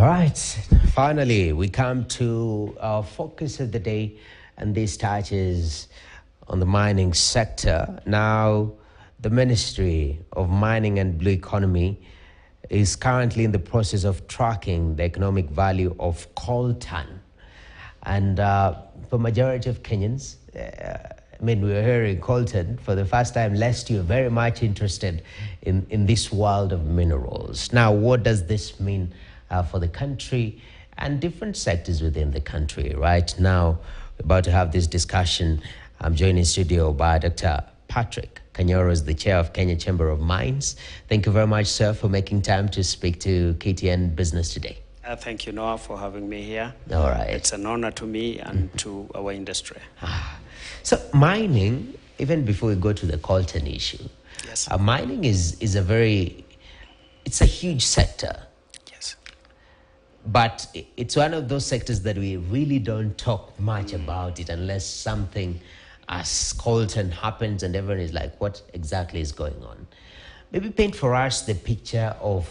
All right, finally, we come to our focus of the day, and this touches on the mining sector. Now, the Ministry of Mining and Blue Economy is currently in the process of tracking the economic value of coltan. And for majority of Kenyans, we're hearing coltan for the first time last year, very much interested in this world of minerals. Now, what does this mean for the country and different sectors within the country? Right now, we're about to have this discussion. I'm joined in studio by Dr. Patrick Kanyoro, is the chair of Kenya Chamber of Mines. Thank you very much, sir, for making time to speak to KTN Business today. Thank you, Noah, for having me here. All right. It's an honor to me and to our industry. So mining, even before we go to the coltan issue, Yes. Mining is it's a huge sector. Yes. But it's one of those sectors that we really don't talk much about it unless something as coltan happens and everyone is like, what exactly is going on? Maybe paint for us the picture of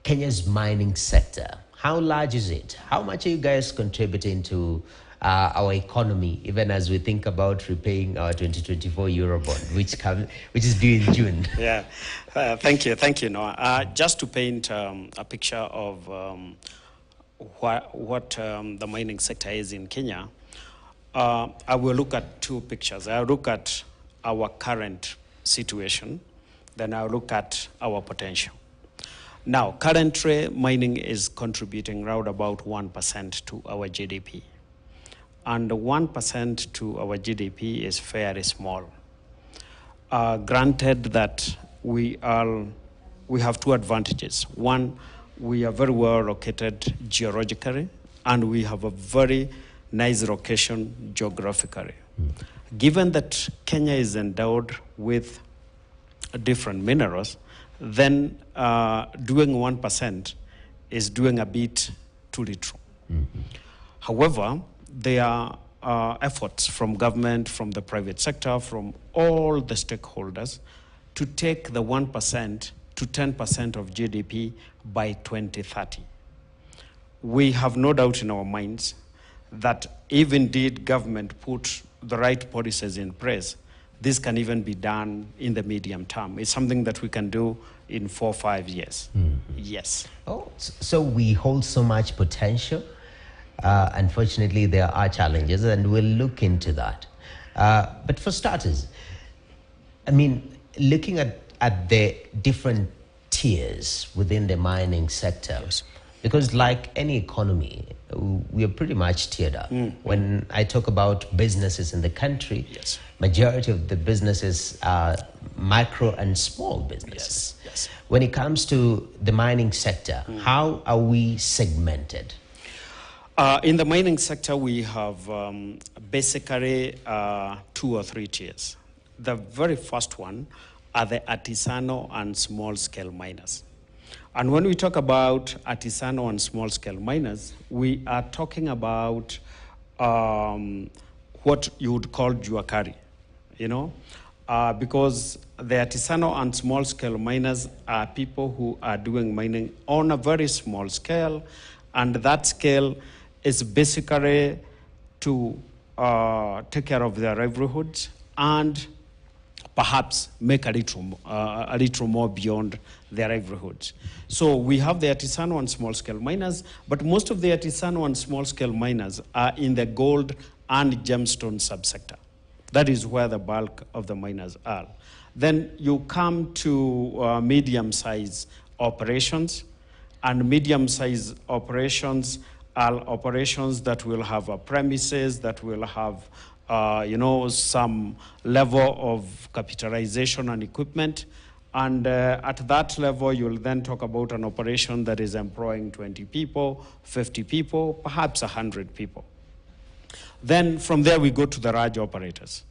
Kenya's mining sector. How large is it? How much are you guys contributing to our economy, even as we think about repaying our 2024 Eurobond, which is due in June? Yeah. Thank you, Noah. Just to paint a picture of what the mining sector is in Kenya, I will look at two pictures. I'll look at our current situation, then I'll look at our potential. Now, currently, mining is contributing around about 1% to our GDP. And 1% to our GDP is fairly small. Granted that we have two advantages. One, we are very well located geologically, and we have a very nice location geographically. Given that Kenya is endowed with different minerals, then doing 1% is doing a bit too little. However, there are efforts from government, from the private sector, from all the stakeholders to take the 1% to 10% of GDP by 2030. We have no doubt in our minds that if indeed government put the right policies in place, this can even be done in the medium term. It's something that we can do in 4 or 5 years. Yes. Oh, so we hold so much potential. Unfortunately, there are challenges, and we'll look into that. But for starters, looking at the different tiers within the mining sector, Yes. because like any economy, we are pretty much tiered up. When I talk about businesses in the country, Yes. majority of the businesses are micro and small businesses. Yes. When it comes to the mining sector, how are we segmented? In the mining sector, we have basically 2 or 3 tiers. The very first one are the artisanal and small-scale miners. And when we talk about artisanal and small-scale miners, we are talking about what you would call juakari, because the artisanal and small-scale miners are people who are doing mining on a very small scale, and that scale is basically to take care of their livelihoods and perhaps make a little more beyond their livelihoods. So we have the artisanal and small-scale miners, but most of the artisanal and small-scale miners are in the gold and gemstone subsector. That is where the bulk of the miners are. Then you come to medium-sized operations, and medium-sized operations are operations that will have premises, that will have some level of capitalization and equipment. And at that level, you'll then talk about an operation that is employing 20 people, 50 people, perhaps 100 people. Then from there, we go to the large operators.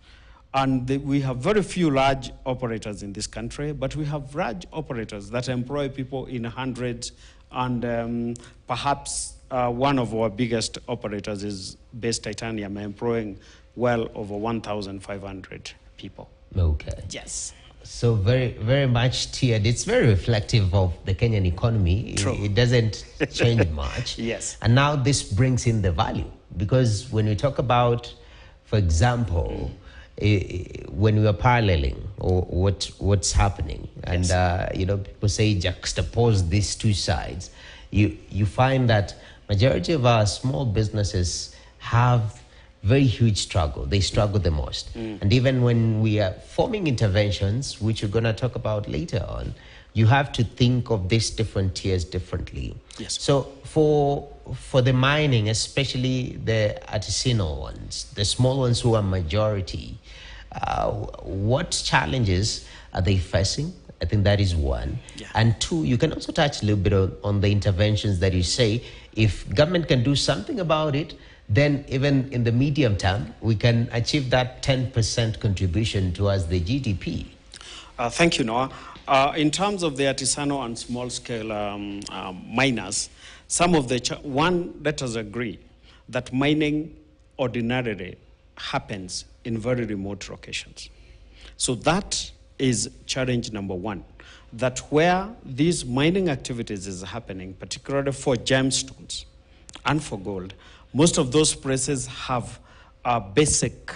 And we have very few large operators in this country, but we have large operators that employ people in hundreds, and perhaps one of our biggest operators is Base Titanium, employing well over 1,500 people. Okay. Yes. So very much tiered. It's very reflective of the Kenyan economy. True. It doesn't change much. Yes. And now this brings in the value, because when we talk about, for example, when we are paralleling or what's happening, and people say juxtapose these two sides, you find that majority of our small businesses have very huge struggle. They struggle the most. And even when we are forming interventions, which we're going to talk about later on, you have to think of these different tiers differently. Yes. So for the mining, especially the artisanal ones, the small ones who are majority, what challenges are they facing? I think that is one. Yeah. And two, you can also touch a little bit on the interventions that you say. If government can do something about it, then even in the medium term, we can achieve that 10% contribution towards the GDP. Thank you, Noah. In terms of the artisanal and small-scale miners, some of the let us agree that mining ordinarily happens in very remote locations. So that is challenge number one, that where these mining activities is happening, particularly for gemstones and for gold, most of those places have basic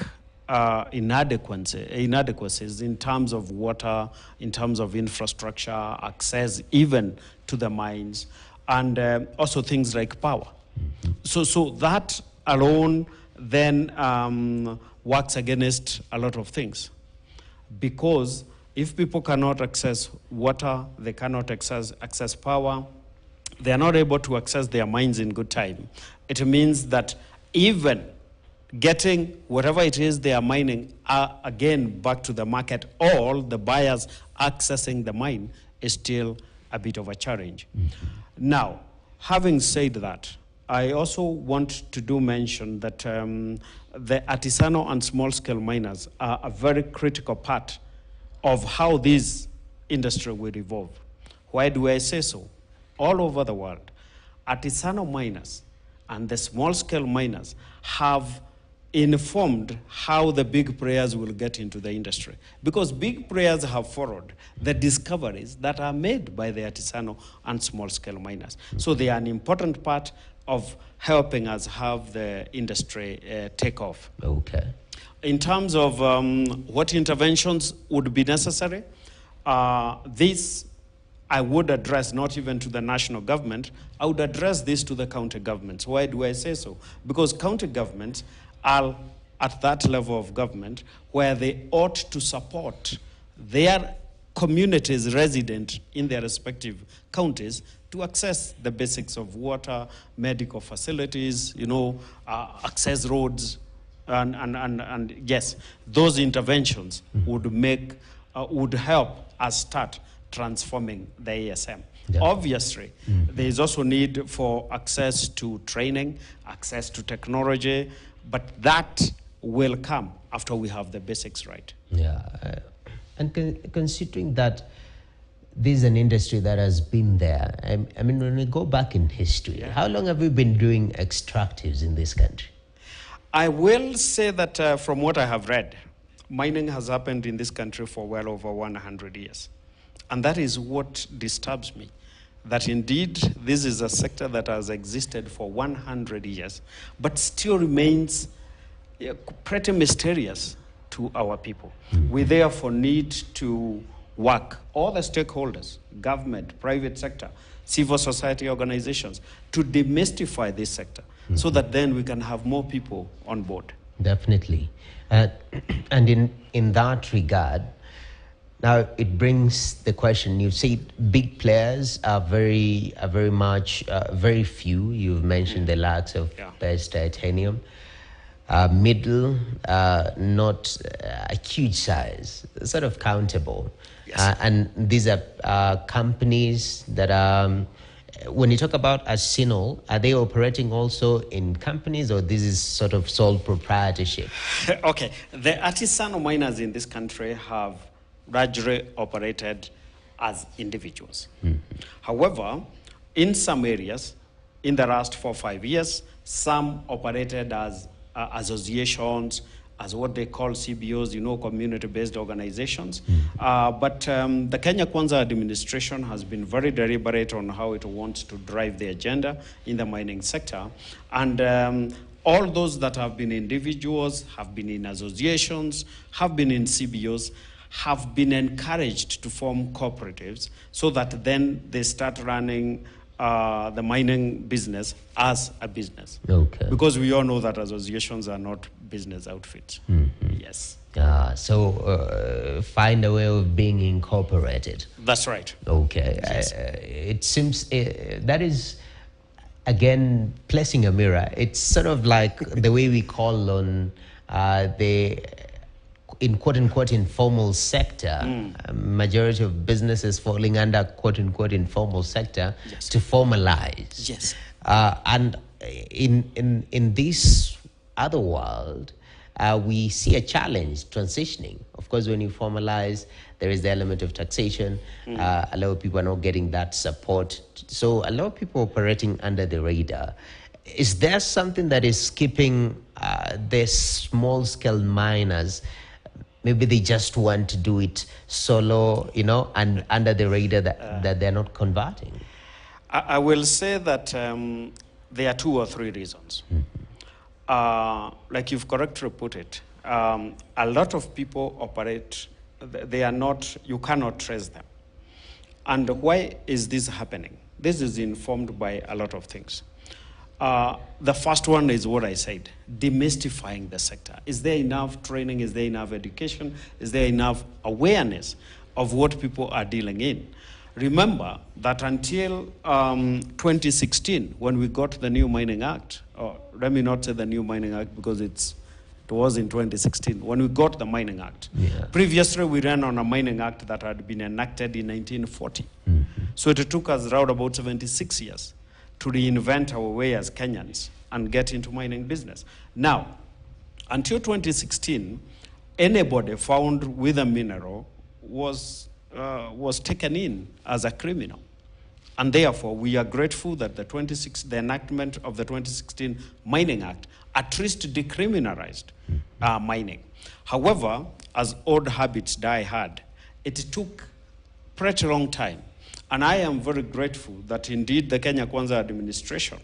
inadequacies in terms of water, in terms of infrastructure, access even to the mines, and also things like power. So that alone then works against a lot of things. Because if people cannot access water, they cannot access power, they are not able to access their mines in good time. It means that even getting whatever it is they are mining again back to the market, or the buyers accessing the mine, is still a bit of a challenge. Now, having said that, I also want to mention that the artisanal and small-scale miners are a very critical part of how this industry will evolve. Why do I say so? All over the world, artisanal miners and the small-scale miners have informed how the big players will get into the industry. Because big players have followed the discoveries that are made by the artisanal and small-scale miners. So they are an important part of helping us have the industry take off. Okay. In terms of what interventions would be necessary, this I would address not even to the national government, I would address this to the county governments. Why do I say so? Because county governments are at that level of government where they ought to support their communities resident in their respective counties to access the basics of water, medical facilities, access roads, and yes, those interventions would help us start transforming the ASM. Yeah. Obviously, there is also need for access to training, access to technology, but that will come after we have the basics right. Yeah, and considering that this is an industry that has been there, I mean, when we go back in history, how long have we been doing extractives in this country? I will say that from what I have read, mining has happened in this country for well over 100 years. And that is what disturbs me, that indeed this is a sector that has existed for 100 years, but still remains pretty mysterious to our people. We therefore need to work, all the stakeholders, government, private sector, civil society organizations, to demystify this sector so that then we can have more people on board. Definitely. And in that regard, now it brings the question, you say big players are very much, very few. You've mentioned the likes of best titanium. Middle, not a huge size, sort of countable. Yes. And these are companies that are, when you talk about artisanal, are they operating also in companies, or this is sort of sole proprietorship? Okay, the artisanal miners in this country have largely operated as individuals. However, in some areas, in the last 4 or 5 years, some operated as associations as what they call CBOs, community-based organizations. But the Kenya Kwanza administration has been very deliberate on how it wants to drive the agenda in the mining sector. And all those that have been individuals, have been in associations, have been in CBOs, have been encouraged to form cooperatives so that then they start running the mining business as a business. Okay. Because we all know that associations are not business outfits. Yes. So find a way of being incorporated. That's right. Okay. Yes. It seems that is, again, placing a mirror. It's sort of like the way we call on the, in quote-unquote, informal sector, majority of businesses falling under quote-unquote informal sector, yes, to formalize. Yes. And in this other world, we see a challenge transitioning. Of course, when you formalize, there is the element of taxation. A lot of people are not getting that support. So a lot of people operating under the radar. Is there something that is keeping the small-scale miners? Maybe they just want to do it solo, and under the radar that they're not converting. I will say that there are 2 or 3 reasons. Like you've correctly put it, a lot of people operate, they are not, you cannot trace them. And why is this happening? This is informed by a lot of things. The first one is what I said, demystifying the sector. Is there enough training? Is there enough education? Is there enough awareness of what people are dealing in? Remember that until 2016, when we got the new Mining Act, or let me not say the new Mining Act because it was in 2016, when we got the Mining Act. Yeah. Previously, we ran on a Mining Act that had been enacted in 1940. So it took us around about 76 years to reinvent our way as Kenyans and get into mining business. Now, until 2016, anybody found with a mineral was taken in as a criminal. And therefore, we are grateful that the enactment of the 2016 Mining Act at least decriminalized mining. However, as old habits die hard, it took pretty long time. And I am very grateful that indeed the Kenya Kwanza administration,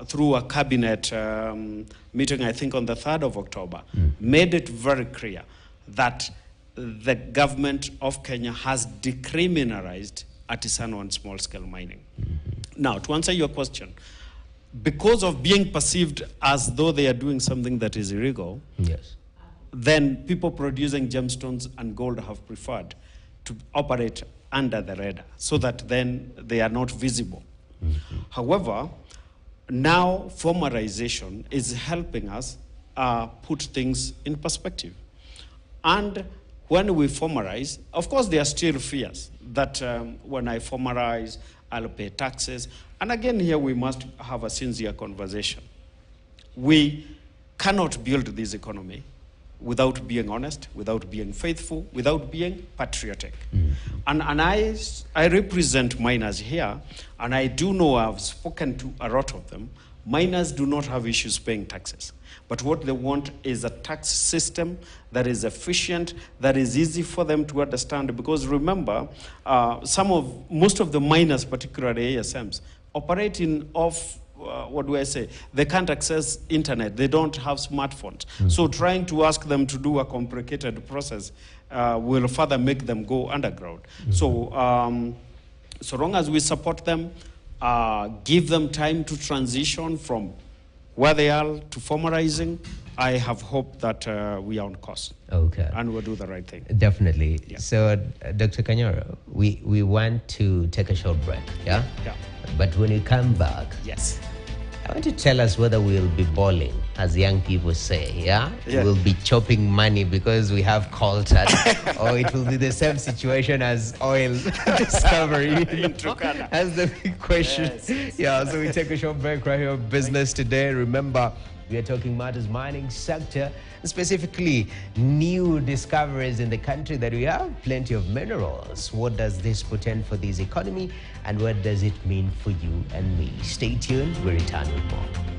through a cabinet meeting, I think on the 3rd of October, made it very clear that the government of Kenya has decriminalized artisanal and small-scale mining. Now, to answer your question, because of being perceived as though they are doing something that is illegal, yes, then people producing gemstones and gold have preferred to operate under the radar so that then they are not visible. However, now formalization is helping us put things in perspective. And when we formalize, of course, there are still fears that when I formalize, I'll pay taxes. And again, here we must have a sincere conversation. We cannot build this economy without being honest, without being faithful, without being patriotic. And I represent miners here, and I do know I've spoken to a lot of them. Miners do not have issues paying taxes. But what they want is a tax system that is efficient, that is easy for them to understand. Because remember, most of the miners, particularly ASMs, operate in they can't access internet. They don't have smartphones. So trying to ask them to do a complicated process will further make them go underground. So long as we support them, give them time to transition from where they are to formalizing, I have hope that we are on course. Okay. And we'll do the right thing. Definitely. Yeah. So, Dr. Kanyoro, we want to take a short break, yeah? Yeah. But when you come back, Yes. I want you to tell us whether we'll be balling, as young people say, yeah? Yeah. We'll be chopping money because we have Coltan, or it will be the same situation as oil discovery. In Turkana. That's the big question. Yes. Yeah, so we take a short break right here on Business Today. Remember, we are talking matters mining sector, specifically new discoveries in the country that we have plenty of minerals. What does this portend for this economy, and what does it mean for you and me? Stay tuned, we return with more.